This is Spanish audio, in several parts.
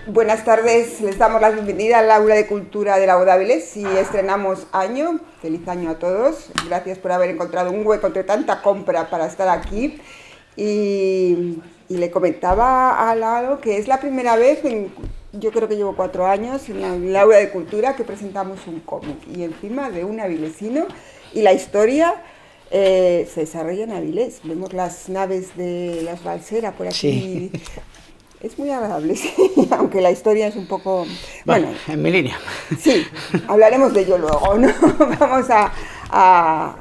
Buenas tardes, les damos la bienvenida al Aula de Cultura de la UDA Avilés y estrenamos año. Feliz año a todos. Gracias por haber encontrado un hueco entre tanta compra para estar aquí. Y le comentaba a Lalo que es la primera vez, yo creo que llevo 4 años, en el Aula de Cultura que presentamos un cómic y encima de un avilesino y la historia se desarrolla en Avilés. Vemos las naves de las Balsera por aquí. Sí. Es muy agradable, sí, aunque la historia es un poco... Bueno, en mi línea. Sí, hablaremos de ello luego, ¿no? Vamos a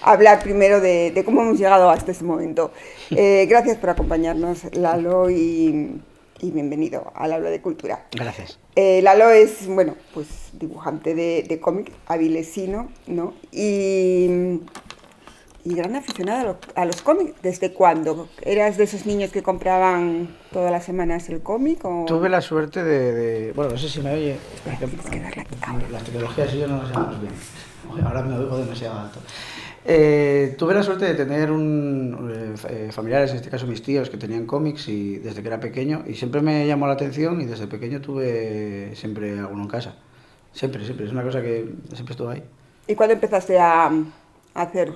hablar primero de cómo hemos llegado hasta este momento. Gracias por acompañarnos, Lalo, y bienvenido al Aula de Cultura. Gracias. Lalo es, bueno, pues dibujante de cómic, avilesino, ¿no? Y gran aficionado a los cómics. ¿Desde cuándo? ¿Eras de esos niños que compraban todas las semanas el cómic? O... Tuve la suerte de... Bueno, no sé si me oye. Tienes que darle aquí. Las tecnologías y yo no nos llevamos bien. Ahora me oigo demasiado alto. Tuve la suerte de tener familiares, en este caso mis tíos, que tenían cómics y desde que era pequeño, y siempre me llamó la atención y desde pequeño tuve siempre alguno en casa. Siempre, es una cosa que siempre estuvo ahí. ¿Y cuándo empezaste a hacer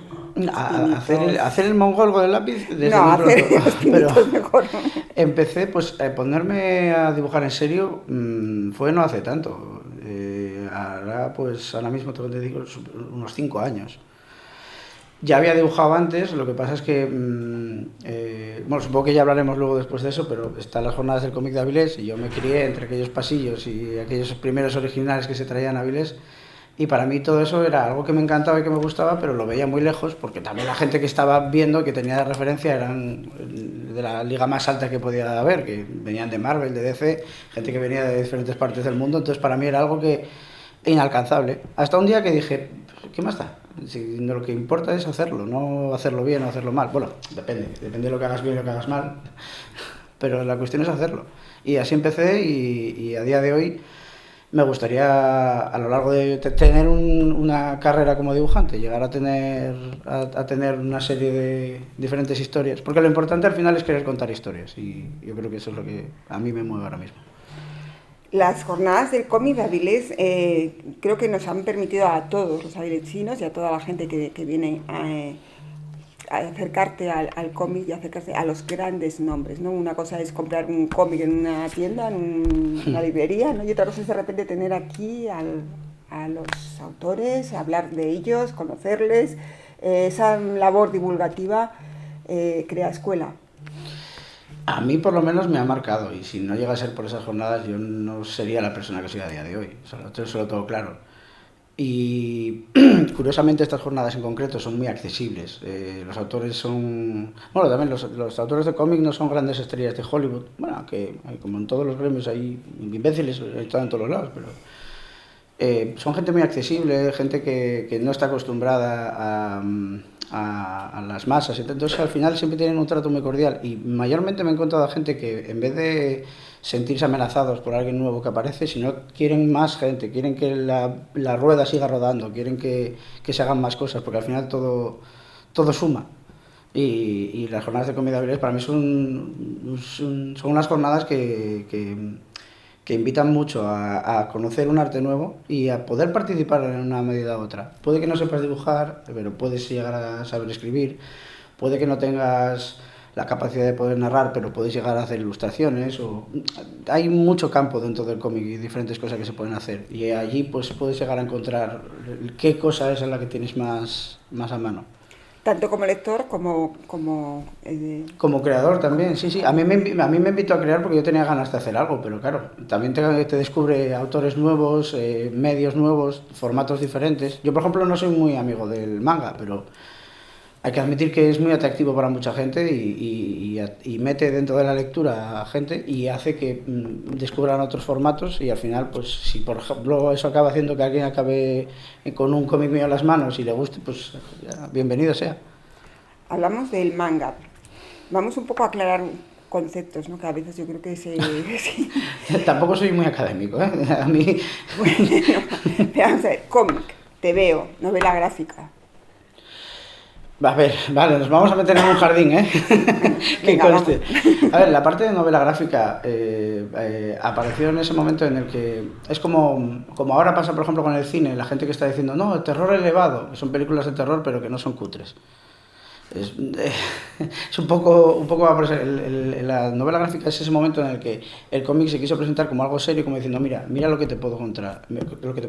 hacer el mongol con el lápiz desde no, muy hacer pronto, los pinitos mejor. Empecé pues a ponerme a dibujar en serio fue no hace tanto, ahora mismo tengo que decir unos 5 años. Ya había dibujado antes, lo que pasa es que, bueno, supongo que ya hablaremos luego después de eso, pero están las jornadas del cómic de Avilés y yo me crié entre aquellos pasillos y aquellos primeros originales que se traían a Avilés. Y para mí todo eso era algo que me encantaba y que me gustaba, pero lo veía muy lejos, porque también la gente que estaba viendo, que tenía de referencia, eran de la liga más alta que podía haber, que venían de Marvel, de DC, gente que venía de diferentes partes del mundo, entonces para mí era algo que inalcanzable. Hasta un día que dije, ¿qué más da? Si lo que importa es hacerlo, no hacerlo bien o hacerlo mal. Bueno, depende de lo que hagas bien o lo que hagas mal, pero la cuestión es hacerlo. Y así empecé y a día de hoy me gustaría, a lo largo de tener una carrera como dibujante, llegar a tener una serie de diferentes historias, porque lo importante al final es querer contar historias y yo creo que eso es lo que a mí me mueve ahora mismo. Las jornadas del cómic de Avilés creo que nos han permitido a todos los avilesinos y a toda la gente que viene a acercarte al cómic y acercarse a los grandes nombres, ¿no? Una cosa es comprar un cómic en una tienda, en una librería, ¿no? Y otra cosa es de repente tener aquí a los autores, hablar de ellos, conocerles. Esa labor divulgativa crea escuela. A mí por lo menos me ha marcado y si no llega a ser por esas jornadas yo no sería la persona que soy a día de hoy, eso lo tengo claro. Y curiosamente estas jornadas en concreto son muy accesibles. Los autores son... Bueno, también los autores de cómic no son grandes estrellas de Hollywood. Bueno, que como en todos los gremios hay imbéciles, están en todos los lados, pero son gente muy accesible, gente que no está acostumbrada a las masas. Entonces al final siempre tienen un trato muy cordial y mayormente me he encontrado a gente que en vez de sentirse amenazados por alguien nuevo que aparece, sino quieren más gente, quieren que la rueda siga rodando, quieren que se hagan más cosas, porque al final todo suma. Y las jornadas de cómic de Avilés para mí son unas jornadas que invitan mucho a conocer un arte nuevo y a poder participar en una medida u otra. Puede que no sepas dibujar, pero puedes llegar a saber escribir, puede que no tengas la capacidad de poder narrar, pero puedes llegar a hacer ilustraciones. Hay mucho campo dentro del cómic y diferentes cosas que se pueden hacer. Y allí pues puedes llegar a encontrar qué cosa es en la que tienes más a mano. Tanto como lector como creador también, sí. A mí me invitó a crear porque yo tenía ganas de hacer algo, pero claro, también te descubre autores nuevos, medios nuevos, formatos diferentes. Yo, por ejemplo, no soy muy amigo del manga, pero hay que admitir que es muy atractivo para mucha gente y mete dentro de la lectura a gente y hace que descubran otros formatos y al final, pues si por ejemplo eso acaba haciendo que alguien acabe con un cómic mío en las manos y le guste, pues ya, bienvenido sea. Hablamos del manga. Vamos un poco a aclarar conceptos, ¿no? Que a veces yo creo que sí. Tampoco soy muy académico, ¿eh? A mí... Bueno, vamos a ver, cómic, TVO, novela gráfica. A ver, vale, nos vamos a meter en un jardín, ¿eh? Que conste. A ver, la parte de novela gráfica apareció en ese momento en el que es como ahora pasa, por ejemplo, con el cine, la gente que está diciendo, no, el terror elevado, que son películas de terror pero que no son cutres. Es un poco va por ser, la novela gráfica es ese momento en el que el cómic se quiso presentar como algo serio, como diciendo, mira lo que te puedo contar, mira lo que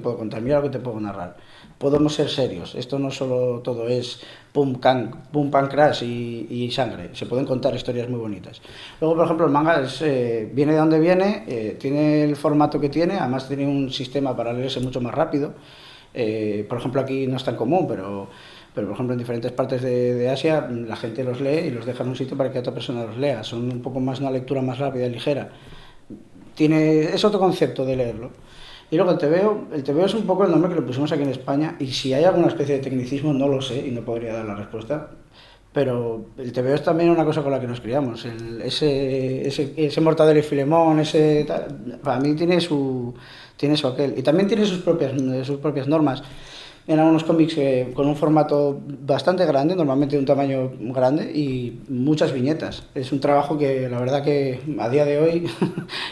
te puedo narrar. Podemos ser serios, esto no solo todo es pum, pan, crash y sangre, se pueden contar historias muy bonitas. Luego, por ejemplo, el manga viene de donde viene, tiene el formato que tiene, además tiene un sistema para leerse mucho más rápido. Por ejemplo, aquí no es tan común, pero por ejemplo en diferentes partes de Asia la gente los lee y los deja en un sitio para que otra persona los lea. Son un poco más una lectura más rápida y ligera. Es otro concepto de leerlo. Y luego el TVO es un poco el nombre que le pusimos aquí en España, y si hay alguna especie de tecnicismo no lo sé y no podría dar la respuesta, pero el TVO es también una cosa con la que nos criamos. Ese Mortadelo y Filemón, para mí tiene su aquel, y también tiene sus propias normas. En algunos cómics con un formato bastante grande, normalmente de un tamaño grande, y muchas viñetas. Es un trabajo que la verdad que a día de hoy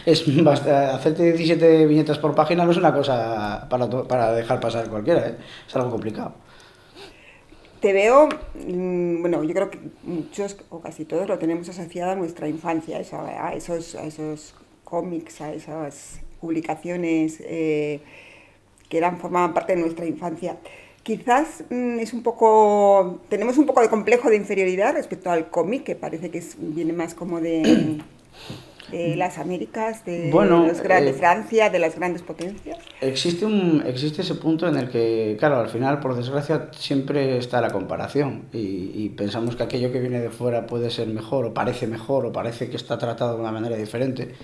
hacerte 17 viñetas por página no es una cosa para dejar pasar cualquiera, ¿eh? Es algo complicado. Te veo, bueno, yo creo que muchos o casi todos lo tenemos asociado a nuestra infancia, a esos cómics, a esas publicaciones que formaban parte de nuestra infancia. Quizás tenemos un poco de complejo de inferioridad respecto al cómic, que parece que viene más como de las Américas, de Francia, de las grandes potencias. Existe ese punto en el que, claro, al final, por desgracia, siempre está la comparación y pensamos que aquello que viene de fuera puede ser mejor, o parece que está tratado de una manera diferente.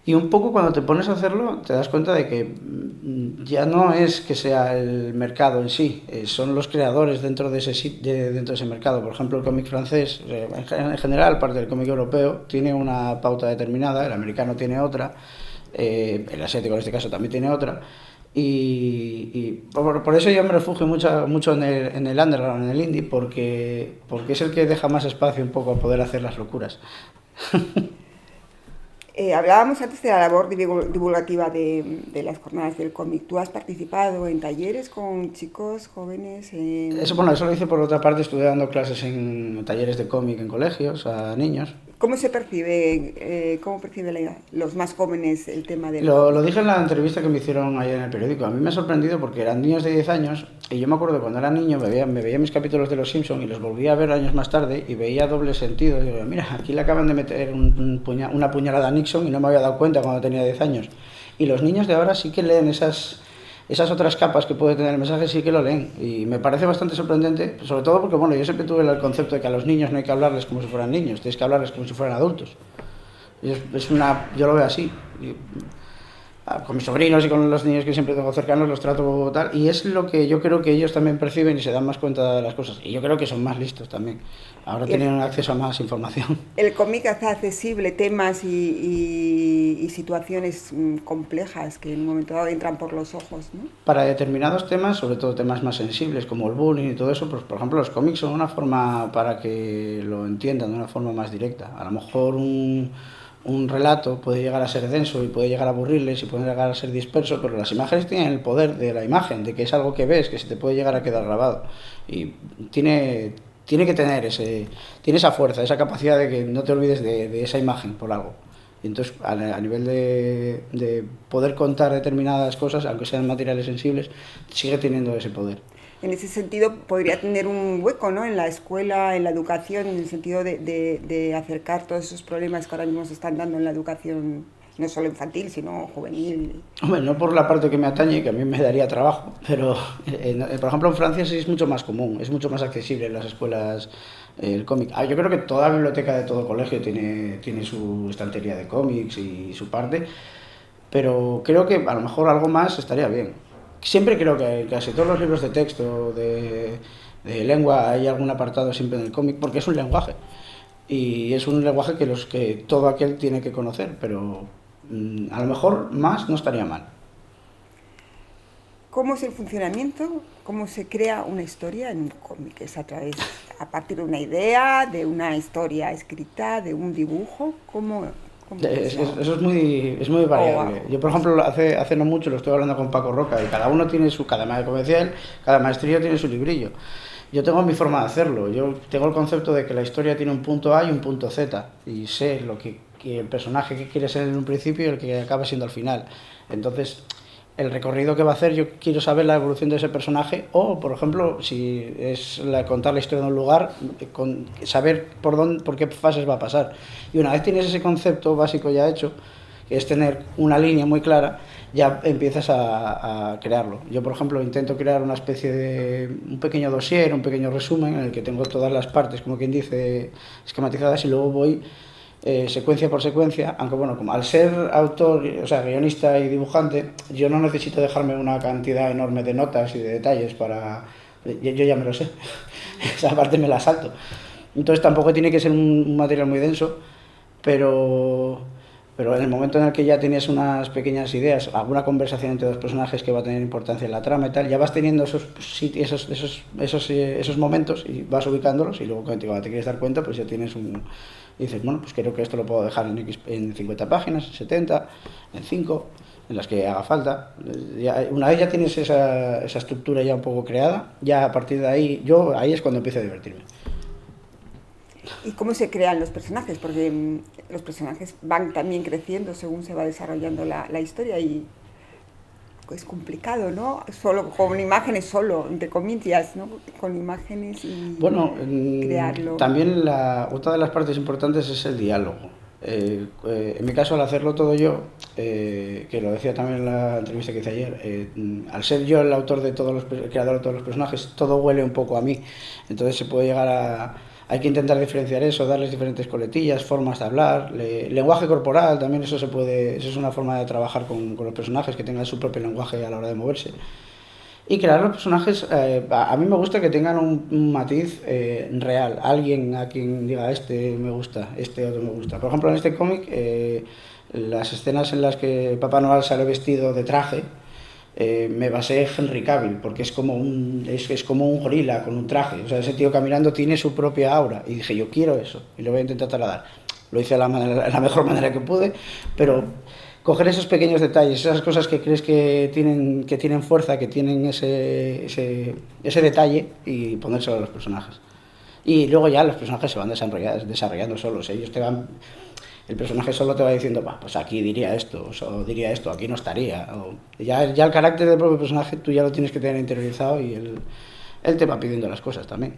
Y un poco cuando te pones a hacerlo te das cuenta de que ya no es que sea el mercado en sí, son los creadores dentro de ese mercado. Por ejemplo, el cómic francés, en general, parte del cómic europeo, tiene una pauta determinada, el americano tiene otra, el asiático en este caso también tiene otra. Y por eso yo me refugio mucho en el underground, en el indie, porque es el que deja más espacio un poco a poder hacer las locuras. Hablábamos antes de la labor divulgativa de las jornadas del cómic. ¿Tú has participado en talleres con chicos jóvenes? Eso lo hice por otra parte, estuve dando clases en talleres de cómic en colegios a niños. ¿Cómo se percibe, los más jóvenes el tema del cómic? Lo dije en la entrevista que me hicieron ayer en el periódico. A mí me ha sorprendido porque eran niños de 10 años y yo me acuerdo que cuando era niño me veía mis capítulos de Los Simpson y los volví a ver años más tarde y veía doble sentido. Digo, mira, aquí le acaban de meter una puñalada a Nixon y no me había dado cuenta cuando tenía 10 años. Y los niños de ahora sí que leen esas otras capas que puede tener el mensaje, sí que lo leen, y me parece bastante sorprendente, sobre todo porque, bueno, yo siempre tuve el concepto de que a los niños no hay que hablarles como si fueran niños, tienes que hablarles como si fueran adultos. Yo lo veo así. Con mis sobrinos y con los niños que siempre tengo cercanos los trato tal, y es lo que yo creo que ellos también perciben y se dan más cuenta de las cosas, y yo creo que son más listos también, ahora tienen acceso a más información. El cómic hace accesible temas y situaciones complejas que en un momento dado entran por los ojos, ¿no? Para determinados temas, sobre todo temas más sensibles como el bullying y todo eso, pues por ejemplo los cómics son una forma para que lo entiendan de una forma más directa. A lo mejor un relato puede llegar a ser denso y puede llegar a aburrirles y puede llegar a ser disperso, pero las imágenes tienen el poder de la imagen, de que es algo que ves, que se te puede llegar a quedar grabado, y tiene que tener tiene esa fuerza, esa capacidad de que no te olvides de esa imagen por algo. Y entonces a nivel de poder contar determinadas cosas, aunque sean materiales sensibles, sigue teniendo ese poder. En ese sentido podría tener un hueco, ¿no?, en la escuela, en la educación, en el sentido de acercar todos esos problemas que ahora mismo se están dando en la educación, no solo infantil, sino juvenil. Hombre, no por la parte que me atañe, que a mí me daría trabajo, pero por ejemplo en Francia sí es mucho más común, es mucho más accesible en las escuelas el cómic. Yo creo que toda biblioteca de todo colegio tiene su estantería de cómics y su parte, pero creo que a lo mejor algo más estaría bien. Siempre creo que casi todos los libros de texto, de lengua, hay algún apartado siempre en el cómic, porque es un lenguaje. Y es un lenguaje que todo aquel tiene que conocer, pero a lo mejor más no estaría mal. ¿Cómo es el funcionamiento? ¿Cómo se crea una historia en un cómic? ¿Es a partir de una idea, de una historia escrita, de un dibujo? ¿Cómo es Eso es muy variable. Yo, por ejemplo, hace no mucho lo estoy hablando con Paco Roca y cada uno tiene como decía él, cada maestrillo tiene su librillo. Yo tengo mi forma de hacerlo. Yo tengo el concepto de que la historia tiene un punto A y un punto Z y sé lo que el personaje que quiere ser en un principio y el que acaba siendo al final. Entonces, el recorrido que va a hacer, yo quiero saber la evolución de ese personaje o, por ejemplo, si es contar la historia de un lugar, saber por qué fases va a pasar. Y una vez tienes ese concepto básico ya hecho, que es tener una línea muy clara, ya empiezas a crearlo. Yo, por ejemplo, intento crear una especie de un pequeño dossier, un pequeño resumen en el que tengo todas las partes, como quien dice, esquematizadas, y luego voy secuencia por secuencia, aunque bueno, como al ser autor, o sea, guionista y dibujante, yo no necesito dejarme una cantidad enorme de notas y de detalles para... Yo ya me lo sé, esa parte me la salto. Entonces tampoco tiene que ser un material muy denso, pero en el momento en el que ya tienes unas pequeñas ideas, alguna conversación entre dos personajes que va a tener importancia en la trama y tal, ya vas teniendo esos momentos y vas ubicándolos y luego cuando te quieres dar cuenta, pues ya tienes y dices, bueno, pues creo que esto lo puedo dejar en 50 páginas, en 70, en 5, en las que haga falta. Una vez ya tienes esa estructura ya un poco creada, ya a partir de ahí, ahí es cuando empiezo a divertirme. ¿Y cómo se crean los personajes? Porque los personajes van también creciendo según se va desarrollando la historia y es complicado, ¿no? Solo con imágenes, solo, entre comillas, ¿no? Con imágenes y bueno, crearlo. También otra de las partes importantes es el diálogo. En mi caso, al hacerlo todo yo, que lo decía también en la entrevista que hice ayer, al ser yo el autor el creador de todos los personajes, todo huele un poco a mí. Entonces se puede llegar hay que intentar diferenciar eso, darles diferentes coletillas, formas de hablar, lenguaje corporal, también eso es una forma de trabajar con los personajes, que tengan su propio lenguaje a la hora de moverse. Y crear los personajes, a mí me gusta que tengan un matiz real, alguien a quien diga este me gusta, este otro me gusta. Por ejemplo, en este cómic, las escenas en las que Papá Noel sale vestido de traje, me basé en Henry Cavill, porque es como un gorila con un traje. O sea, ese tío caminando tiene su propia aura. Y dije, yo quiero eso, y lo voy a intentar trasladar. Lo hice de la mejor manera que pude, pero coger esos pequeños detalles, esas cosas que crees que tienen fuerza, que tienen ese detalle, y ponérselo a los personajes. Y luego ya los personajes se van desarrollando solos. El personaje solo te va diciendo, pues aquí diría esto, o diría esto, aquí no estaría. Ya el carácter del propio personaje tú ya lo tienes que tener interiorizado y él te va pidiendo las cosas también.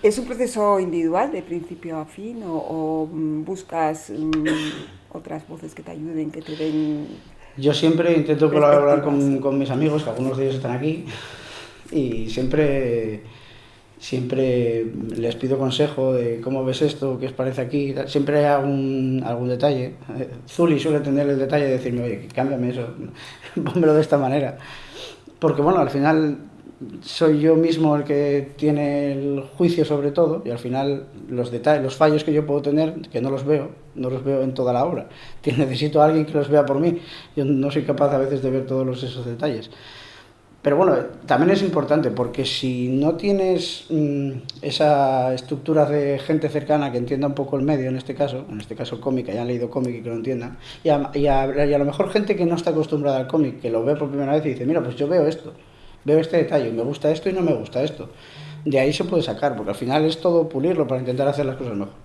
¿Es un proceso individual de principio a fin o buscas otras voces que te ayuden, que te den... Yo siempre intento colaborar con mis amigos, que algunos de ellos están aquí, y siempre les pido consejo de cómo ves esto, qué os parece aquí. Siempre hay algún detalle. Zuli suele tener el detalle de decirme, oye, cámbiame eso, pónmelo de esta manera. Porque bueno, al final soy yo mismo el que tiene el juicio sobre todo, y al final los fallos que yo puedo tener, que no los veo en toda la obra. Necesito a alguien que los vea por mí. Yo no soy capaz a veces de ver todos esos detalles. Pero bueno, también es importante porque si no tienes esa estructura de gente cercana que entienda un poco el medio, en este caso cómic, que hayan leído cómic y que lo entiendan, y a lo mejor gente que no está acostumbrada al cómic, que lo ve por primera vez y dice, mira, pues yo veo esto, veo este detalle, me gusta esto y no me gusta esto. De ahí se puede sacar, porque al final es todo pulirlo para intentar hacer las cosas mejor.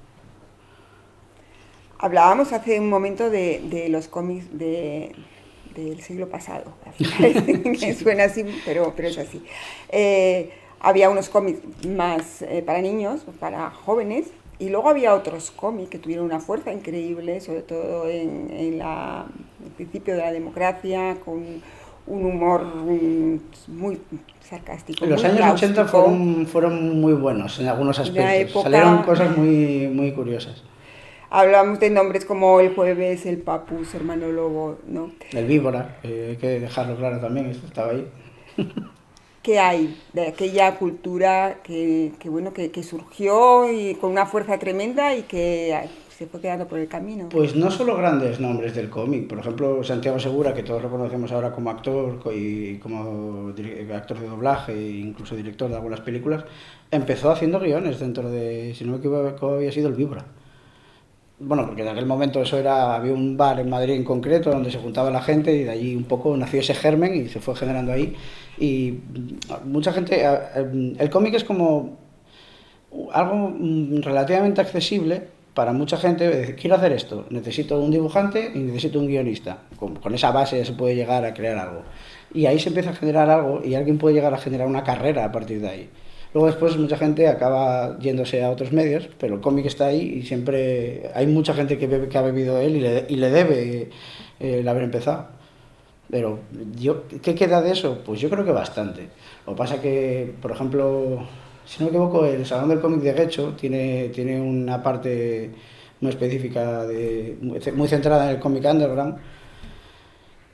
Hablábamos hace un momento de los cómics del siglo pasado, que suena así, pero es así. Había unos cómics más para niños, para jóvenes, y luego había otros cómics que tuvieron una fuerza increíble, sobre todo en el principio de la democracia, con un humor muy sarcástico. Los años 80 fueron muy buenos en algunos aspectos, salieron cosas muy, muy curiosas. Hablamos de nombres como El Jueves, El Papus, Hermano Lobo, ¿no? El Víbora, hay que dejarlo claro también, esto estaba ahí. ¿Qué hay de aquella cultura que surgió y con una fuerza tremenda y que se fue quedando por el camino? Pues no solo grandes nombres del cómic, por ejemplo Santiago Segura, que todos lo conocemos ahora como actor y como actor de doblaje e incluso director de algunas películas, empezó haciendo guiones dentro de, si no me equivoco, había sido el Vibra. Bueno, porque en aquel momento había un bar en Madrid en concreto donde se juntaba la gente y de allí un poco nació ese germen y se fue generando ahí. Y mucha gente, el cómic es como algo relativamente accesible para mucha gente. Quiero hacer esto, necesito un dibujante y necesito un guionista. Con esa base se puede llegar a crear algo. Y ahí se empieza a generar algo y alguien puede llegar a generar una carrera a partir de ahí. Luego después mucha gente acaba yéndose a otros medios, pero el cómic está ahí y siempre hay mucha gente que ha bebido de él y le debe el haber empezado. Pero ¿qué queda de eso? Pues yo creo que bastante. Lo que pasa que, por ejemplo, si no me equivoco, el Salón del Cómic de Guecho tiene una parte muy específica, muy centrada en el cómic underground.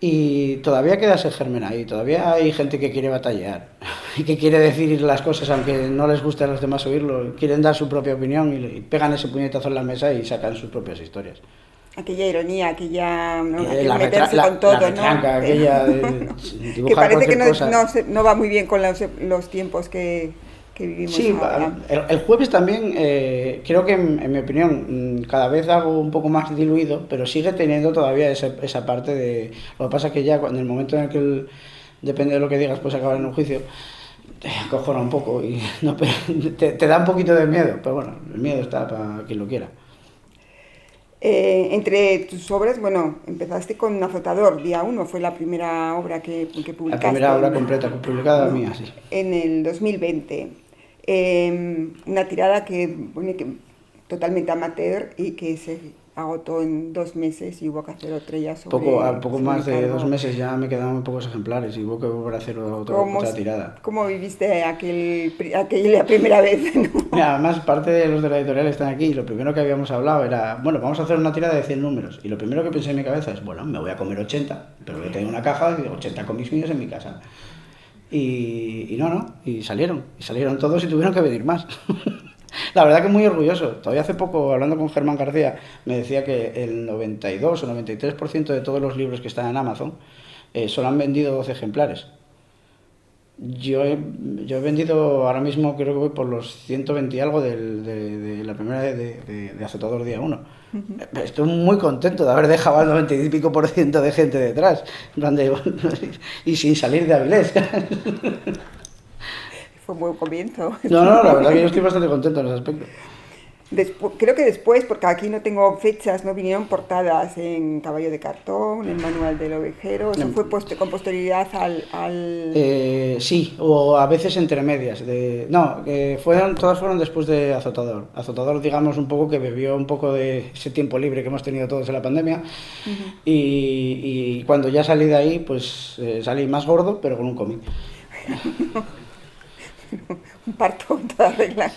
Y todavía queda ese germen ahí, todavía hay gente que quiere batallar y que quiere decir las cosas aunque no les guste a los demás oírlo, quieren dar su propia opinión y pegan ese puñetazo en la mesa y sacan sus propias historias. Aquella ironía, aquella... ¿no? Meterse con todo, la retranca, ¿no? Aquella de dibujar que parece que no va muy bien con los tiempos que vivimos. Sí, ahora. El jueves también, creo que en mi opinión, cada vez algo un poco más diluido, pero sigue teniendo todavía esa parte de... Lo que pasa es que ya en el momento en el que depende de lo que digas, pues acabar en un juicio, te acojona un poco y no, te da un poquito de miedo, pero bueno, el miedo está para quien lo quiera. Entre tus obras, bueno, empezaste con Azotador, día 1, fue la primera obra que publicaste. La primera obra completa publicada mía, sí. En el 2020. Una tirada que totalmente amateur y que se agotó en 2 meses y hubo que hacer otra ya sobre... Poco más de 2 meses ya me quedaban muy pocos ejemplares y hubo que volver a hacer otra tirada. ¿Cómo viviste aquella primera vez? ¿No? Mira, además, parte de los de la editorial están aquí y lo primero que habíamos hablado era, bueno, vamos a hacer una tirada de 100 números. Y lo primero que pensé en mi cabeza es, bueno, me voy a comer 80, pero voy a tener una caja de 80 cómics míos en mi casa. Y salieron todos y tuvieron que venir más. La verdad que muy orgulloso. Todavía hace poco, hablando con Germán García, me decía que el 92 o 93% de todos los libros que están en Amazon solo han vendido 12 ejemplares. Yo he vendido ahora mismo, creo que voy por los 120 y algo de la primera de Azotador día 1. Uh-huh. Estoy muy contento de haber dejado al 90 y pico % de gente detrás. Y sin salir de Avilés. Fue un buen comienzo. No, la verdad que yo estoy bastante contento en ese aspecto. Creo que después, porque aquí no tengo fechas, no vinieron portadas en Caballo de Cartón, en Manual del Ovejero, ¿eso fue con posterioridad al...? Sí, o a veces entre medias. Todas fueron después de Azotador. Azotador, digamos, un poco que bebió un poco de ese tiempo libre que hemos tenido todos en la pandemia. Uh-huh. Y cuando ya salí de ahí, pues salí más gordo, pero con un cómic. Un parto en toda regla.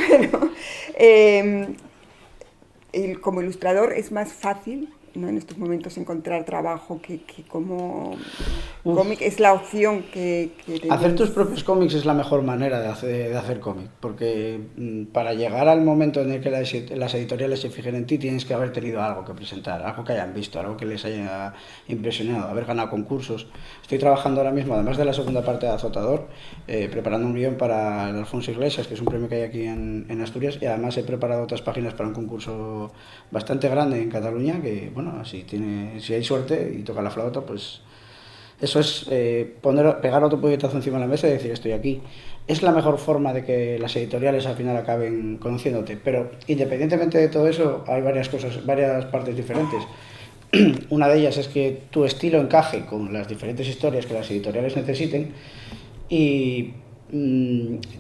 Bueno, como ilustrador es más fácil, ¿no?, en estos momentos encontrar trabajo que como cómic. Es la opción que hacer tus propios cómics es la mejor manera de hacer cómic, porque para llegar al momento en el que las editoriales se fijen en ti tienes que haber tenido algo que presentar, algo que hayan visto, algo que les haya impresionado, haber ganado concursos. Estoy trabajando ahora mismo, además de la segunda parte de Azotador, preparando un guión para el Alfonso Iglesias, que es un premio que hay aquí en Asturias, y además he preparado otras páginas para un concurso bastante grande en Cataluña, que bueno, si hay suerte y toca la flauta, pues eso es pegar otro puñetazo encima de la mesa y decir estoy aquí. Es la mejor forma de que las editoriales al final acaben conociéndote, pero independientemente de todo eso hay varias partes diferentes. Una de ellas es que tu estilo encaje con las diferentes historias que las editoriales necesiten y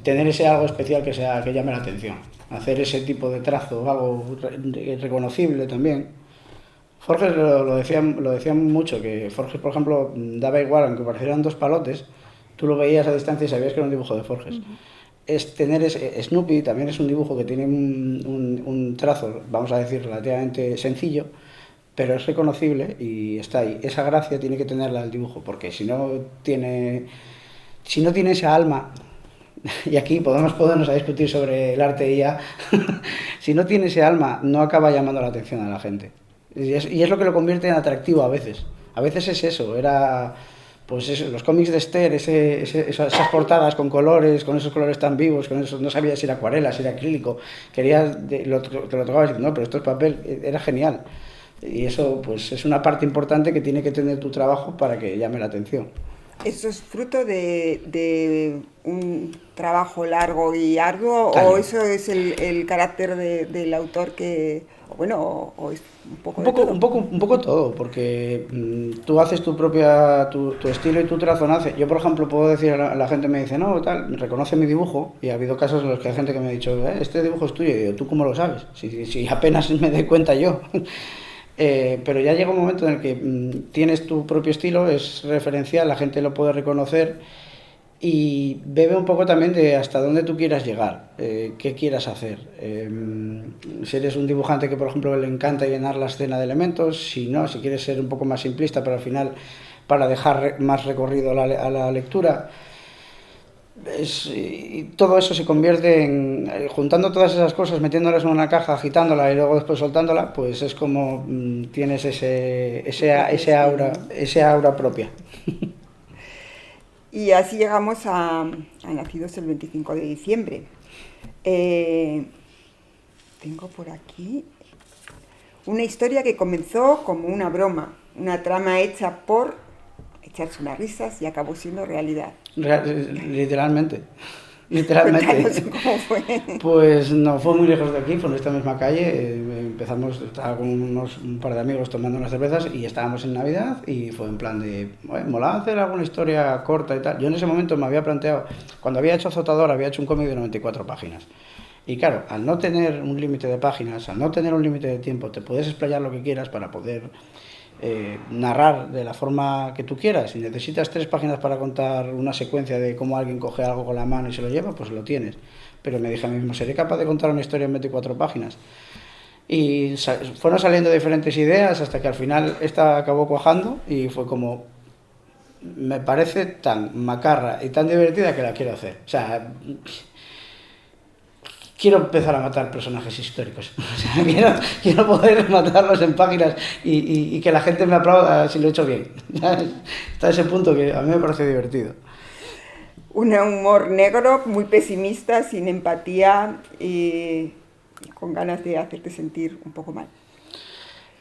tener ese algo especial que llame la atención, hacer ese tipo de trazo, algo reconocible también. Forges lo decían mucho, que Forges, por ejemplo, daba igual, aunque parecieran 2 palotes, tú lo veías a distancia y sabías que era un dibujo de Forges. Uh-huh. Es tener Snoopy también es un dibujo que tiene un trazo, vamos a decir, relativamente sencillo, pero es reconocible y está ahí. Esa gracia tiene que tenerla el dibujo, porque si no tiene esa alma, y aquí podemos ponernos a discutir sobre el arte y ya, si no tiene ese alma, no acaba llamando la atención a la gente. Y es lo que lo convierte en atractivo a veces. A veces es eso, era pues eso, los cómics de Esther, esas portadas con colores, con esos colores tan vivos, con eso, no sabía si era acuarela, si era acrílico, te lo tocabas y dices, no, pero esto es papel, era genial. Y eso pues es una parte importante que tiene que tener tu trabajo para que llame la atención. ¿Eso es fruto de un trabajo largo y arduo Claro. o eso es el carácter del autor que, bueno, o es un poco de todo? Un poco todo, porque tú haces tu estilo y tu trazo nace. Yo, por ejemplo, puedo decir a la gente, me dice, no, tal, reconoce mi dibujo, y ha habido casos en los que hay gente que me ha dicho, este dibujo es tuyo, y digo, ¿tú cómo lo sabes? Si apenas me doy cuenta yo. Pero ya llega un momento en el que tienes tu propio estilo, es referencial, la gente lo puede reconocer y bebe un poco también de hasta dónde tú quieras llegar, qué quieras hacer. Si eres un dibujante que, por ejemplo, le encanta llenar la escena de elementos, si no, si quieres ser un poco más simplista, pero al final para dejar más recorrido a la lectura. Y todo eso se convierte en, juntando todas esas cosas, metiéndolas en una caja, agitándola y luego después soltándola, pues es como tienes ese aura propia. Y así llegamos a Nacidos el 25 de diciembre. Tengo por aquí una historia que comenzó como una broma, una trama hecha por echarse unas risas y acabó siendo realidad. Literalmente. Cuéntanos cómo fue. Pues no, fue muy lejos de aquí, fue en esta misma calle. Empezamos, estaba con un par de amigos tomando unas cervezas y estábamos en Navidad y fue en plan de, molaba hacer alguna historia corta y tal. Yo en ese momento me había planteado, cuando había hecho Azotador, había hecho un cómic de 94 páginas. Y claro, al no tener un límite de páginas, al no tener un límite de tiempo, te puedes explayar lo que quieras para poder narrar de la forma que tú quieras. Si necesitas 3 páginas para contar una secuencia de cómo alguien coge algo con la mano y se lo lleva, pues lo tienes. Pero me dije a mí mismo, ¿seré capaz de contar una historia en 24 páginas? Y fueron saliendo diferentes ideas hasta que al final esta acabó cuajando y fue como, me parece tan macarra y tan divertida que la quiero hacer. O sea, quiero empezar a matar personajes históricos. O sea, quiero poder matarlos en páginas y que la gente me aplauda si lo he hecho bien. Está ese punto que a mí me parece divertido. Un humor negro, muy pesimista, sin empatía y con ganas de hacerte sentir un poco mal.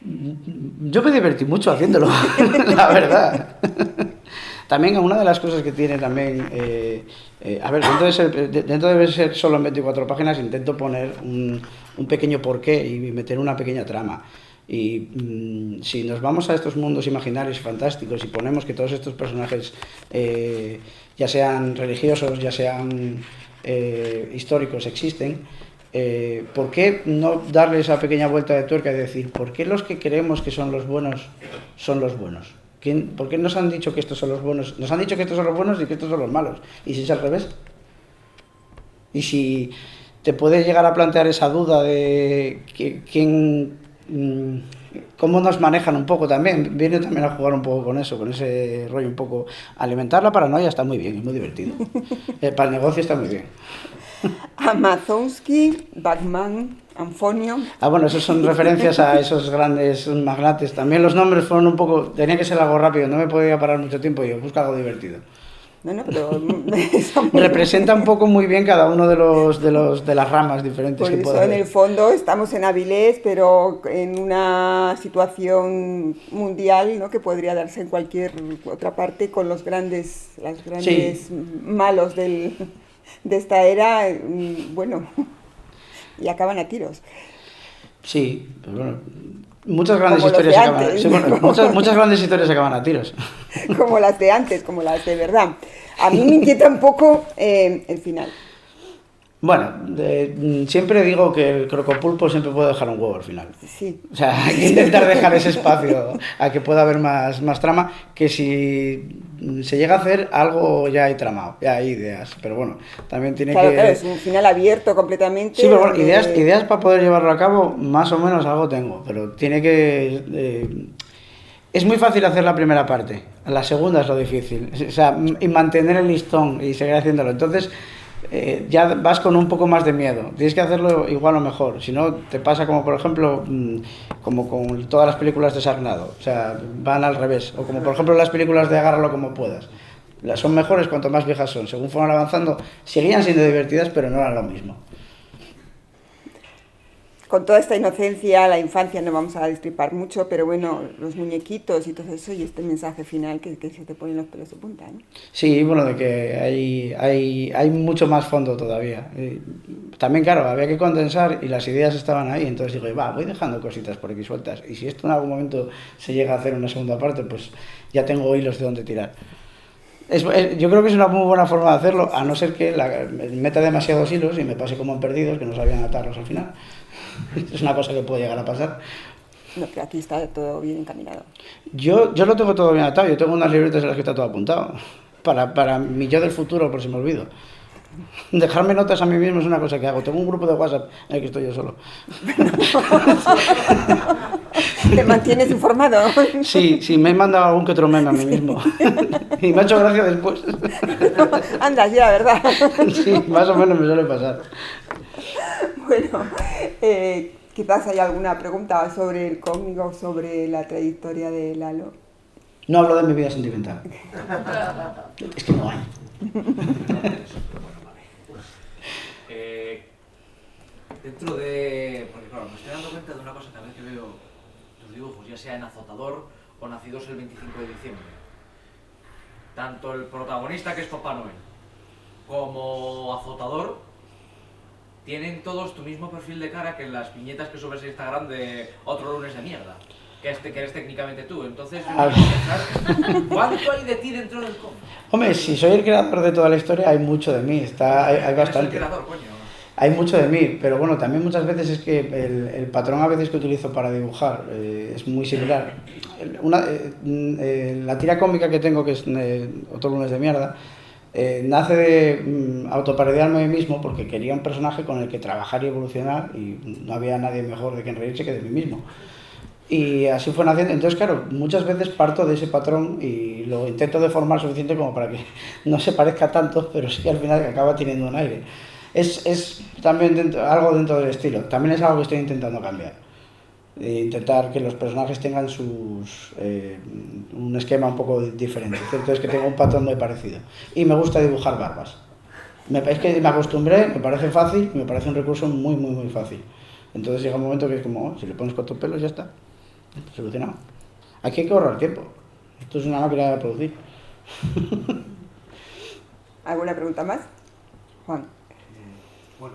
Yo me divertí mucho haciéndolo, la verdad. También una de las cosas que tiene también, a ver, dentro de ser solo en 24 páginas, intento poner un pequeño porqué y meter una pequeña trama. Y si nos vamos a estos mundos imaginarios y fantásticos y ponemos que todos estos personajes, ya sean religiosos, ya sean históricos, existen, ¿por qué no darle esa pequeña vuelta de tuerca y decir, ¿por qué los que creemos que son los buenos son los buenos? ¿Por qué nos han dicho que estos son los buenos? Nos han dicho que estos son los buenos y que estos son los malos. ¿Y si es al revés? Y si te puedes llegar a plantear esa duda de cómo nos manejan un poco también, viene también a jugar un poco con eso, con ese rollo un poco. Alimentar la paranoia está muy bien, es muy divertido. Para el negocio está muy bien. Amazonsky, Bachman, Anfonio. Bueno, esos son referencias a esos grandes magnates. También los nombres fueron un poco, tenía que ser algo rápido, no me podía parar mucho tiempo y yo busco algo divertido. No, pero representa un poco muy bien cada uno de las ramas diferentes. Por que eso puede en haber. el fondo estamos en Avilés, pero en una situación mundial, ¿no?, que podría darse en cualquier otra parte con los grandes sí, malos de esta era, bueno, y acaban a tiros. Sí, pero bueno, muchas grandes historias muchas grandes historias acaban a tiros. Como las de antes, como las de verdad. A mí me inquieta un poco el final. Bueno, siempre digo que el crocopulpo siempre puede dejar un huevo al final. Sí. O sea, hay que intentar dejar ese espacio a que pueda haber más trama, que si se llega a hacer algo ya hay tramado, ya hay ideas, pero bueno, también tiene claro, que... Claro, es un final abierto completamente. Sí, pero bueno, ideas para poder llevarlo a cabo, más o menos algo tengo, pero tiene que... Es muy fácil hacer la primera parte, la segunda es lo difícil, o sea, y mantener el listón y seguir haciéndolo. Entonces, ya vas con un poco más de miedo. Tienes que hacerlo igual o mejor. Si no, te pasa como, por ejemplo, como con todas las películas de Sarnado. O sea, van al revés. O como, por ejemplo, las películas de Agárralo como puedas. Son mejores cuanto más viejas son. Según fueron avanzando, seguían siendo divertidas, pero no eran lo mismo. Con toda esta inocencia, la infancia, no vamos a destripar mucho, pero bueno, los muñequitos y todo eso, y este mensaje final que se te ponen los pelos de punta, ¿no? Sí, bueno, de que hay mucho más fondo todavía. También, claro, había que condensar y las ideas estaban ahí, entonces digo, voy dejando cositas por aquí sueltas. Y si esto en algún momento se llega a hacer una segunda parte, pues ya tengo hilos de donde tirar. Yo creo que es una muy buena forma de hacerlo, a no ser que meta demasiados hilos y me pase como en Perdidos, que no sabían atarlos al final. Es una cosa que puede llegar a pasar. No, pero aquí está todo bien encaminado. Yo lo tengo todo bien atado. Yo tengo unas libretas en las que está todo apuntado. Para mi yo del futuro, por si me olvido. Dejarme notas a mí mismo es una cosa que hago. Tengo un grupo de WhatsApp en el que estoy yo solo. ¿Te mantienes informado? Sí, me he mandado algún que otro meme a mí mismo. Y me ha hecho gracia después. Andas ya, ¿verdad? Sí, más o menos me suele pasar. Bueno, quizás hay alguna pregunta sobre el cómic o sobre la trayectoria de Lalo. No hablo de mi vida sentimental. Es que no hay. Dentro de... Porque claro, me estoy dando cuenta de una cosa cada vez que veo tus dibujos, ya sea en Azotador o Nacidos el 25 de diciembre. Tanto el protagonista, que es Papá Noel, como Azotador, tienen todos tu mismo perfil de cara que en las viñetas que subes a Instagram de Otro lunes de mierda, que eres técnicamente tú. Entonces, ¿cuánto hay de ti dentro del cómic? Hombre, si soy el creador de toda la historia, hay mucho de mí. Hay bastante. El creador, coño. Hay mucho de mí, pero bueno, también muchas veces es que el patrón a veces que utilizo para dibujar es muy similar. La tira cómica que tengo, que es Otro lunes de mierda, nace de autoparodiarme a mí mismo porque quería un personaje con el que trabajar y evolucionar, y no había nadie mejor de quien reírse que de mí mismo. Y así fue naciendo. Entonces, claro, muchas veces parto de ese patrón y lo intento deformar suficiente como para que no se parezca tanto, pero sí que al final acaba teniendo un aire. Es también algo dentro del estilo. También es algo que estoy intentando cambiar. Intentar que los personajes tengan un esquema un poco diferente. Cierto es que tengo un patrón muy parecido. Y me gusta dibujar barbas. Es que me acostumbré, me parece fácil, me parece un recurso muy, muy, muy fácil. Entonces llega un momento que es como, si le pones 4 pelos ya está. Solucionado. Aquí hay que ahorrar tiempo. Esto es una máquina de producir. ¿Alguna pregunta más? Juan. Bueno,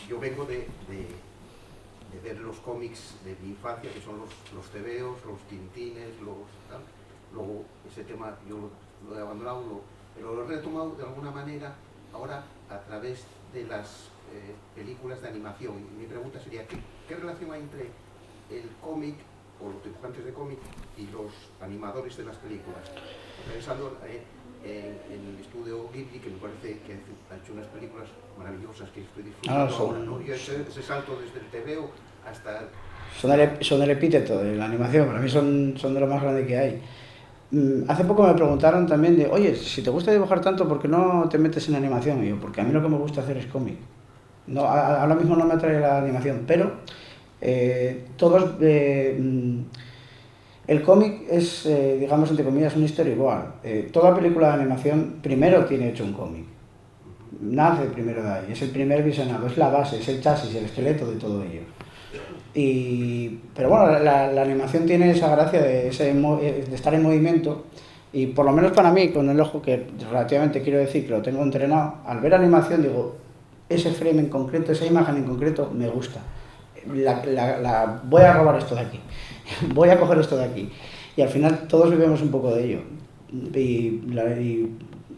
yo vengo de ver los cómics de mi infancia, que son los tebeos, los tintines, tal. Luego ese tema yo lo he abandonado, pero lo he retomado de alguna manera ahora a través de las películas de animación. Y mi pregunta sería, ¿qué relación hay entre el cómic o los dibujantes de cómic y los animadores de las películas? Pensando en el estudio Ghibli, que me parece que ha hecho unas películas maravillosas que estoy disfrutando ahora, ¿no? Y ese salto desde el TVO hasta... Son el epíteto de la animación, para mí son de lo más grande que hay. Hace poco me preguntaron también de, oye, si te gusta dibujar tanto, ¿por qué no te metes en animación? Y yo, porque a mí lo que me gusta hacer es cómic. No, ahora mismo no me atrae la animación, pero el cómic es, digamos, entre comillas, una historia igual. Toda película de animación primero tiene hecho un cómic. Nace primero de ahí, es el primer visionado, es la base, es el chasis, el esqueleto de todo ello. Pero bueno, la animación tiene esa gracia de estar en movimiento, y por lo menos para mí, con el ojo que relativamente quiero decir que lo tengo entrenado, al ver animación digo, ese frame en concreto, esa imagen en concreto me gusta. Voy a robar esto de aquí, voy a coger esto de aquí, y al final todos vivimos un poco de ello, y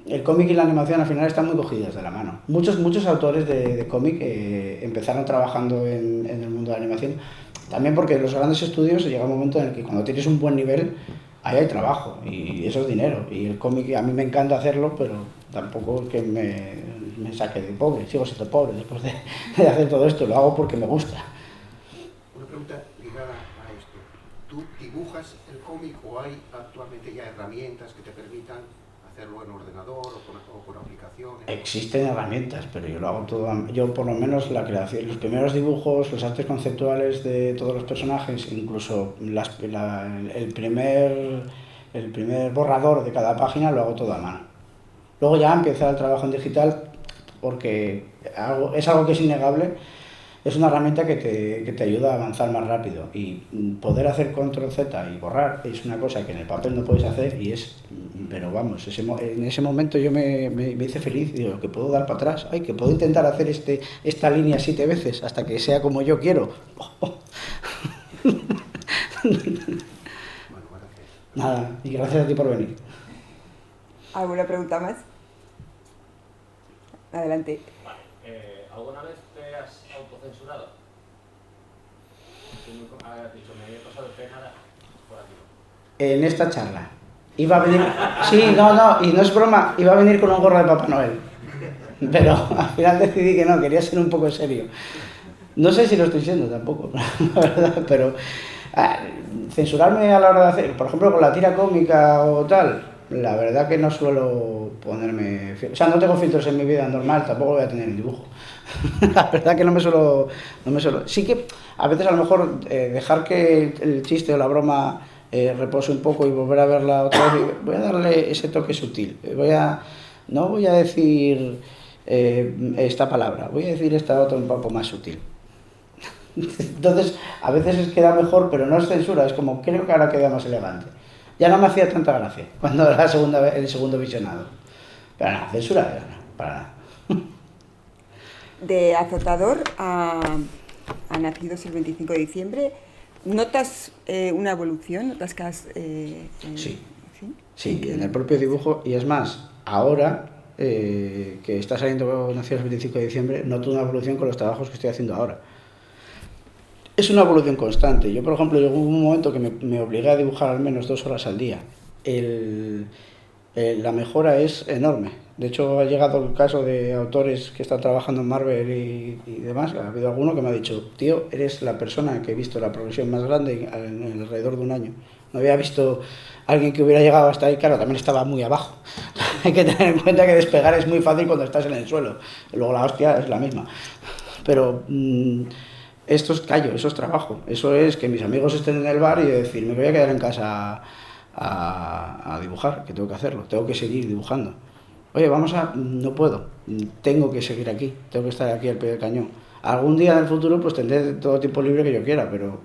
el cómic y la animación al final están muy cogidas de la mano. Muchos autores de cómic empezaron trabajando en el mundo de la animación, también porque en los grandes estudios llega un momento en el que cuando tienes un buen nivel, ahí hay trabajo y eso es dinero, y el cómic a mí me encanta hacerlo, pero tampoco es que me saque de pobre, sigo siendo pobre después de hacer todo esto, lo hago porque me gusta. Una pregunta ligada a esto. ¿Tú dibujas el cómic o hay actualmente ya herramientas que te permitan hacerlo en ordenador o con aplicaciones? Existen herramientas, pero yo lo hago todo. Yo por lo menos la creación, los primeros dibujos, los artes conceptuales de todos los personajes, incluso el primer borrador de cada página lo hago todo a mano. Luego ya empieza el trabajo en digital porque es algo que es innegable. Es una herramienta que te ayuda a avanzar más rápido y poder hacer control Z y borrar es una cosa que en el papel no puedes hacer pero vamos, en ese momento yo me hice feliz, digo, que puedo dar para atrás, que puedo intentar hacer esta línea 7 veces hasta que sea como yo quiero. Bueno, gracias. Nada, y gracias a ti por venir. ¿Alguna pregunta más? Adelante. ¿Alguna vez te has autocensurado? Has dicho, me he pasado de nada por aquí. En esta charla iba a venir, sí, no, y no es broma, iba a venir con un gorro de Papá Noel, pero al final decidí que no, quería ser un poco serio. No sé si lo estoy siendo tampoco, la verdad, pero censurarme a la hora de hacer, por ejemplo, con la tira cómica o tal, la verdad que no suelo ponerme, o sea, no tengo filtros en mi vida normal, tampoco lo voy a tener en dibujo. La verdad que no me suelo, sí que a veces a lo mejor dejar que el chiste o la broma repose un poco y volver a verla otra vez, voy a darle ese toque sutil, no voy a decir esta palabra, voy a decir esta otra un poco más sutil. Entonces a veces queda mejor, pero no es censura, es como creo que ahora queda más elegante. Ya no me hacía tanta gracia cuando era el segundo visionado, pero nada, censura no, para nada. De Azotador a Nacidos el 25 de diciembre, ¿notas una evolución? ¿Notas que has...? Sí, en el propio dibujo, y es más, ahora que está saliendo Nacidos el 25 de diciembre, noto una evolución con los trabajos que estoy haciendo ahora. Es una evolución constante. Yo, por ejemplo, llegó un momento que me obligué a dibujar al menos 2 horas al día. La mejora es enorme. De hecho, ha llegado el caso de autores que están trabajando en Marvel y demás. Ha habido alguno que me ha dicho, tío, eres la persona que he visto la progresión más grande en alrededor de un año. No había visto a alguien que hubiera llegado hasta ahí. Claro, también estaba muy abajo. Hay que tener en cuenta que despegar es muy fácil cuando estás en el suelo. Luego la hostia es la misma. Pero esto es callo, eso es trabajo. Eso es que mis amigos estén en el bar y decir, me voy a quedar en casa a dibujar, que tengo que hacerlo, tengo que seguir dibujando. Oye, no puedo, tengo que seguir aquí, tengo que estar aquí al pie del cañón. Algún día en el futuro pues tendré todo tiempo libre que yo quiera, pero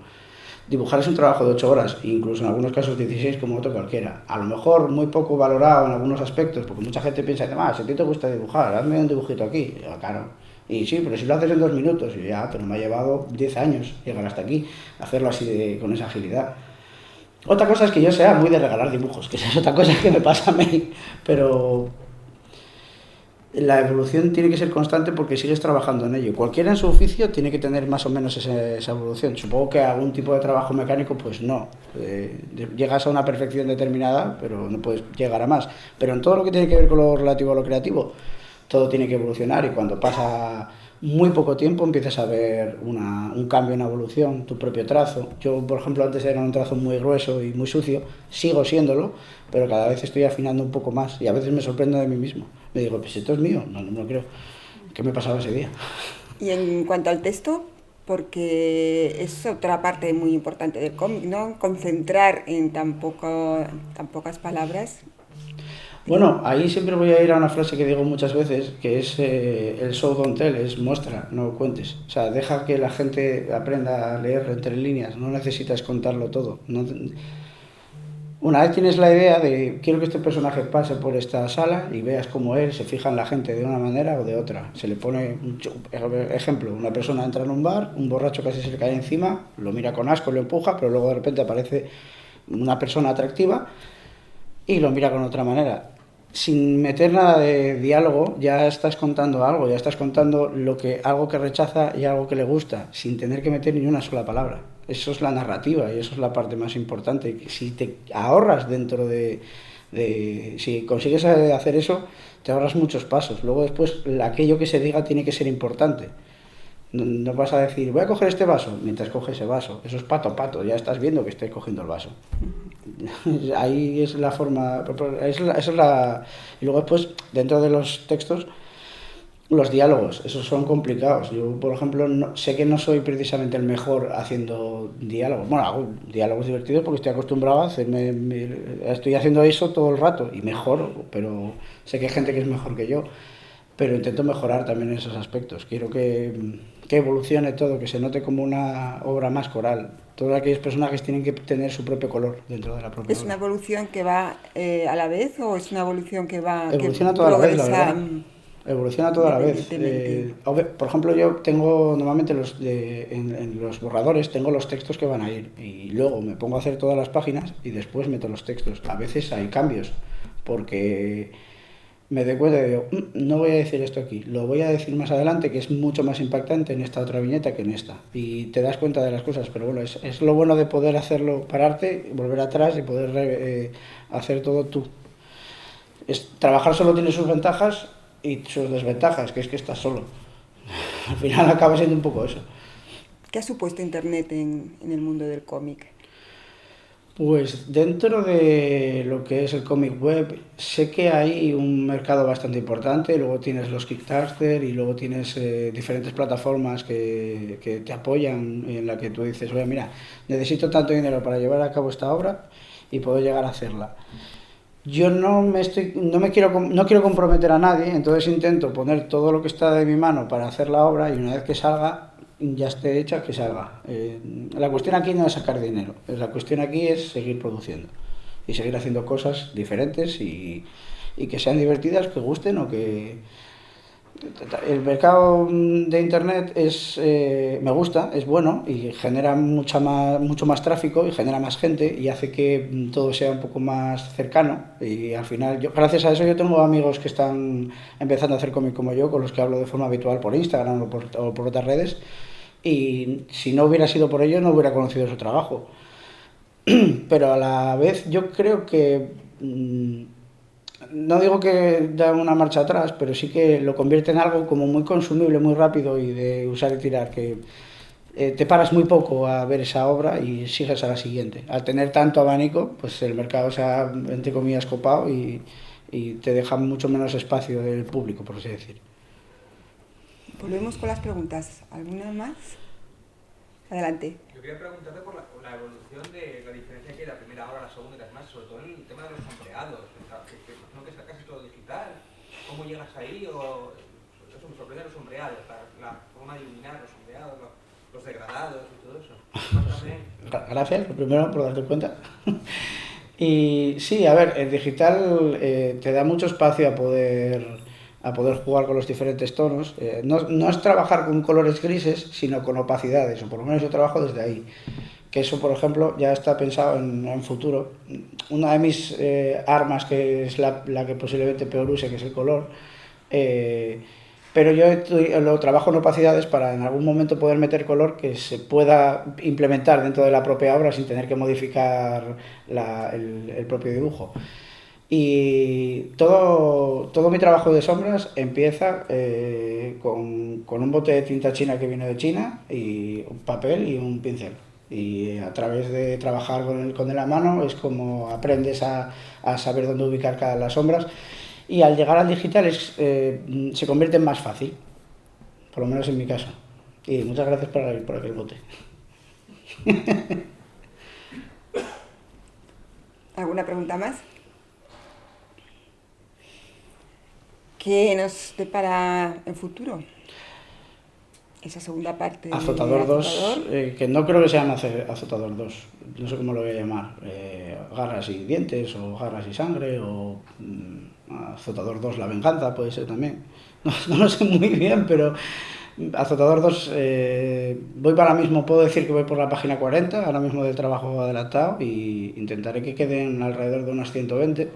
dibujar es un trabajo de 8 horas, incluso en algunos casos 16 como otro cualquiera. A lo mejor muy poco valorado en algunos aspectos, porque mucha gente piensa, si a ti te gusta dibujar, hazme un dibujito aquí. Y claro, y sí, pero si lo haces en 2 minutos, y pero me ha llevado 10 años llegar hasta aquí, hacerlo así con esa agilidad. Otra cosa es que yo sea muy de regalar dibujos, que esa es otra cosa que me pasa a mí, pero la evolución tiene que ser constante porque sigues trabajando en ello. Cualquiera en su oficio tiene que tener más o menos esa evolución. Supongo que algún tipo de trabajo mecánico, pues no. Llegas a una perfección determinada, pero no puedes llegar a más. Pero en todo lo que tiene que ver con lo relativo a lo creativo, todo tiene que evolucionar y cuando pasa muy poco tiempo empiezas a ver un cambio, una evolución, tu propio trazo. Yo, por ejemplo, antes era un trazo muy grueso y muy sucio, sigo siéndolo, pero cada vez estoy afinando un poco más y a veces me sorprendo de mí mismo. Me digo, pues esto es mío, no lo creo. ¿Qué me pasaba ese día? Y en cuanto al texto, porque es otra parte muy importante del cómic, ¿no? Concentrar en tan pocas palabras. Bueno, ahí siempre voy a ir a una frase que digo muchas veces, que es el show don't tell, es muestra, no cuentes. O sea, deja que la gente aprenda a leer entre líneas, no necesitas contarlo todo. Una vez tienes la idea de quiero que este personaje pase por esta sala y veas cómo él se fija en la gente de una manera o de otra. Se le pone, ejemplo, una persona entra en un bar, un borracho casi se le cae encima, lo mira con asco, lo empuja, pero luego de repente aparece una persona atractiva y lo mira con otra manera. Sin meter nada de diálogo, ya estás contando algo, ya estás contando algo que rechaza y algo que le gusta, sin tener que meter ni una sola palabra. Eso es la narrativa y eso es la parte más importante. Si te ahorras si consigues hacer eso, te ahorras muchos pasos. Luego después, aquello que se diga tiene que ser importante. No vas a decir, voy a coger este vaso, mientras coge ese vaso. Eso es pato, ya estás viendo que estés cogiendo el vaso. Ahí es la forma, y luego después, dentro de los textos, los diálogos, esos son complicados. Yo, por ejemplo, sé que no soy precisamente el mejor haciendo diálogos. Bueno, hago diálogos divertidos porque estoy acostumbrado a hacerme, estoy haciendo eso todo el rato y mejoro, pero sé que hay gente que es mejor que yo. Pero intento mejorar también en esos aspectos. Quiero que evolucione todo, que se note como una obra más coral. Todos aquellos personajes tienen que tener su propio color dentro de la propia ¿Es obra. una evolución que va a la vez o es una evolución que va Evoluciona que toda la vez, la progresa verdad. Evoluciona toda la vez. independientemente? Por ejemplo, yo tengo normalmente en los borradores tengo los textos que van a ir y luego me pongo a hacer todas las páginas y después meto los textos. A veces hay cambios porque me doy cuenta y digo, no voy a decir esto aquí, lo voy a decir más adelante, que es mucho más impactante en esta otra viñeta que en esta. Y te das cuenta de las cosas, pero bueno, es lo bueno de poder hacerlo, pararte, volver atrás y poder hacer todo tú. Trabajar solo tiene sus ventajas y sus desventajas, que es que estás solo. Al final acaba siendo un poco eso. ¿Qué ha supuesto Internet en el mundo del cómic? Pues dentro de lo que es el cómic web, sé que hay un mercado bastante importante, luego tienes los Kickstarter y luego tienes diferentes plataformas que te apoyan, en la que tú dices, oye, mira, necesito tanto dinero para llevar a cabo esta obra y puedo llegar a hacerla. Yo no quiero comprometer a nadie, entonces intento poner todo lo que está de mi mano para hacer la obra y una vez que salga, ya esté hecha, que salga. La cuestión aquí no es sacar dinero, la cuestión aquí es seguir produciendo y seguir haciendo cosas diferentes y que sean divertidas, que gusten o que... El mercado de internet me gusta, es bueno y genera mucho más tráfico y genera más gente y hace que todo sea un poco más cercano y al final, gracias a eso yo tengo amigos que están empezando a hacer cómic como yo, con los que hablo de forma habitual por Instagram o por otras redes y si no hubiera sido por ello no hubiera conocido su trabajo. Pero a la vez yo creo que... no digo que da una marcha atrás, pero sí que lo convierte en algo como muy consumible, muy rápido y de usar y tirar, que te paras muy poco a ver esa obra y sigues a la siguiente. Al tener tanto abanico, pues el mercado se ha, entre comillas, copado y te deja mucho menos espacio del público, por así decir. Volvemos con las preguntas. ¿Alguna más? Adelante. Yo quería preguntarte por la evolución de la diferencia que hay de la primera obra a la segunda y las más, sobre todo en el tema de los sombreados. No que sea casi todo digital. ¿Cómo llegas ahí? Eso me sorprende los sombreados, la forma de iluminar los sombreados, los degradados y todo eso. Gracias, lo primero, por darte cuenta. Y sí, a ver, el digital te da mucho espacio a poder jugar con los diferentes tonos. No es trabajar con colores grises, sino con opacidades, o por lo menos yo trabajo desde ahí. Que eso, por ejemplo, ya está pensado en futuro. Una de mis armas, que es la que posiblemente peor use, que es el color, pero yo lo trabajo en opacidades para en algún momento poder meter color que se pueda implementar dentro de la propia obra sin tener que modificar el propio dibujo. Y todo mi trabajo de sombras empieza con un bote de tinta china que viene de China y un papel y un pincel. Y a través de trabajar con la mano es como aprendes a saber dónde ubicar cada las sombras. Y al llegar al digital se convierte en más fácil, por lo menos en mi caso. Y muchas gracias por aquel bote. ¿Alguna pregunta más? ¿Qué nos depara en futuro? Esa segunda parte de Azotador 2, Azotador. que no creo que sea Azotador 2, no sé cómo lo voy a llamar, Garras y Dientes, o Garras y Sangre, o Azotador 2 La Venganza, puede ser también. No lo sé muy bien, pero Azotador 2, voy para mismo, puedo decir que voy por la página 40, ahora mismo del trabajo adelantado, y intentaré que queden alrededor de unas 120,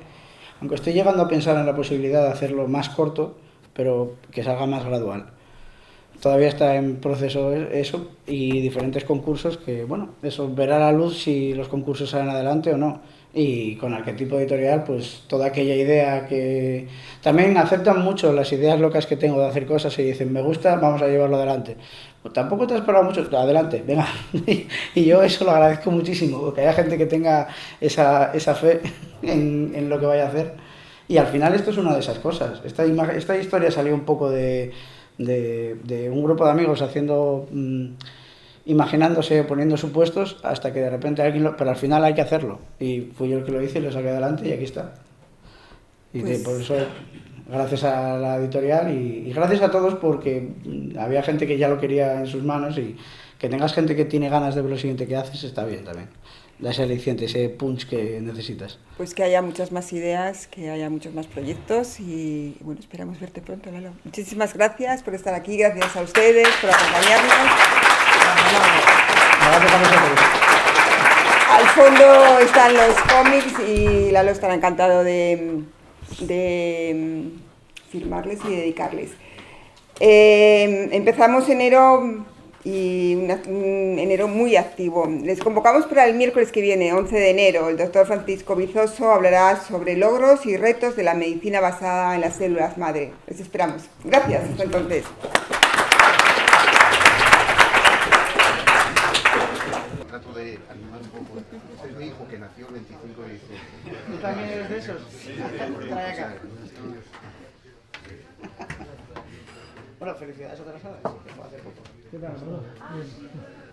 aunque estoy llegando a pensar en la posibilidad de hacerlo más corto, pero que salga más gradual. Todavía está en proceso eso y diferentes concursos que, bueno, eso verá la luz si los concursos salen adelante o no. Y con Arquetipo Editorial, pues toda aquella idea que... También aceptan mucho las ideas locas que tengo de hacer cosas y dicen, me gusta, vamos a llevarlo adelante. tampoco te has esperado mucho, adelante, venga. Y yo eso lo agradezco muchísimo, que haya gente que tenga esa fe en lo que vaya a hacer. Y al final esto es una de esas cosas. Esta historia salió un poco de un grupo de amigos haciendo, imaginándose, poniendo supuestos, hasta que de repente alguien pero al final hay que hacerlo. Y fui yo el que lo hice y lo saqué adelante y aquí está. Y Pues por eso, gracias a la editorial y gracias a todos, porque había gente que ya lo quería en sus manos, y que tengas gente que tiene ganas de ver lo siguiente que haces está bien también. Da ese aliciente, ese punch que necesitas. Pues que haya muchas más ideas, que haya muchos más proyectos y bueno, esperamos verte pronto, Lalo. Muchísimas gracias por estar aquí, gracias a ustedes por acompañarnos. Gracias a vosotros. Al fondo están los cómics y Lalo estará encantado de firmarles y dedicarles. Empezamos enero y un enero muy activo. Les convocamos para el miércoles que viene, 11 de enero. El doctor Francisco Bizoso hablará sobre logros y retos de la medicina basada en las células madre. Les esperamos. Gracias. Hasta entonces. Trato de animar un poco. Este es mi hijo que nació el 25 de diciembre. ¿Tú también eres de esos? Trae acá. Bueno, felicidades otra vez. Hace poco. ¿Qué tal, bro? Bien.